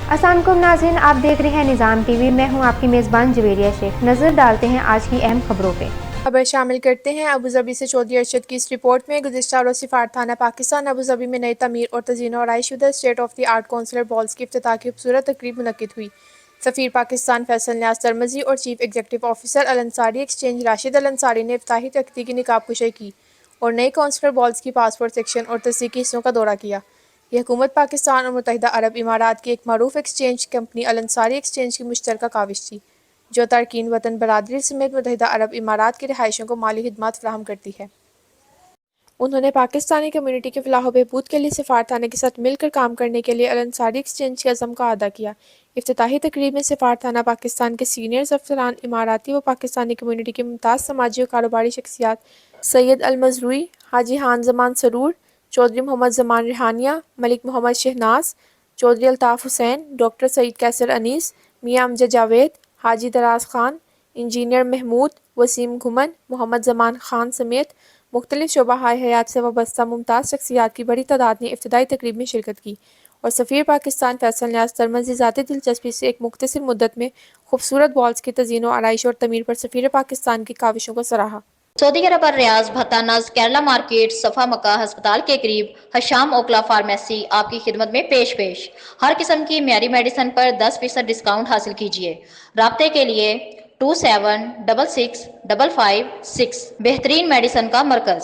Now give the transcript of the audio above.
अस्सलाम वालेकुम नाज़रीन, आप देख रहे हैं निज़ाम टीवी। मैं हूं आपकी मेज़बान जवेरिया शेख। नज़र डालते हैं आज की अहम खबरों पे। खबर शामिल करते हैं अबूधाबी से चौधरी अरशद की इस रिपोर्ट में। गुज़िश्ता रोज़ सिफारतखाना पाकिस्तान अबूधाबी में नई तमीर और तज़ीन और आराइशुदा state of the art consular balls की इफ्तिताह की खूबसूरत तकरीब मुनक्किद हुई। सफ़ीर पाकिस्तान फैसल न्याज़ तरमज़ी और चीफ एग्जीक्यूटिव ऑफिसर अल अंसारी एक्सचेंज राशिद अल अंसारी ने इफ्तिताही तकरीब की निकाब कुशाई की और नई कॉन्सुलर बॉल्स की पासपोर्ट सेक्शन और तस्दीकी हिस्सों का दौरा किया। यह हुकूमत पाकिस्तान और मुत्तहिदा अरब इमारात की एक मरूफ एक्सचेंज कंपनी अल अंसारी एक्सचेंज की मुश्तरका काविश थी, जो तारकीन वतन बरादरी समेत मुत्तहिदा अरब इमारात की रिहाइशों को माली खिदमात फराहम करती है। उन्होंने पाकिस्तानी कम्युनिटी के फलाह व बहबूद के लिए सिफारतखाने के साथ मिलकर काम करने के लिए अल अंसारी एक्सचेंज के अज़म का अदा किया। इफ्तिताही तकरीब में सिफारतखाना पाकिस्तान के सीनियर अफसरान, इमाराती व पाकिस्तानी कम्युनिटी के मुमताज़ समाजी और कारोबारी शख्सियात सैयद अल मज़रूई, हाजी हान ज़मान सरूर, चौधरी मोहम्मद ज़मान रिहानिया, मलिक मोहम्मद शहनाज, चौधरी अल्ताफ़ हुसैन, डॉक्टर सईद कैसर अनीस, मियाँ अमजद जावेद, हाजी दराज खान, इंजीनियर महमूद, वसीम घुमन, मोहम्मद ज़मान खान समेत मुख्तलिफ शोबा-ए हयात से वाबस्ता मुमताज़ शख्सियात की बड़ी तादाद ने इफ्तिदाई तकरीब में शिरकत की और सफ़ीर पाकिस्तान फैसल न्याज़ तरमज़ी ज़ाती दिलचस्पी से एक मुख्तसर मुद्दत में खूबसूरत बॉल्स की तज़ीन व आराइश और तमीर पर सफ़ीर पाकिस्तान की काविशों को सराहा। सऊदी अरब और रियाज भत्तानज केरला मार्केट सफ़ा मक्का अस्पताल के करीब हशाम ओकला फार्मेसी आपकी खिदमत में पेश हर किस्म की म्यारी मेडिसिन पर 10% डिस्काउंट हासिल कीजिए। राब्ते के लिए 27665556 बेहतरीन मेडिसिन का मरकज़।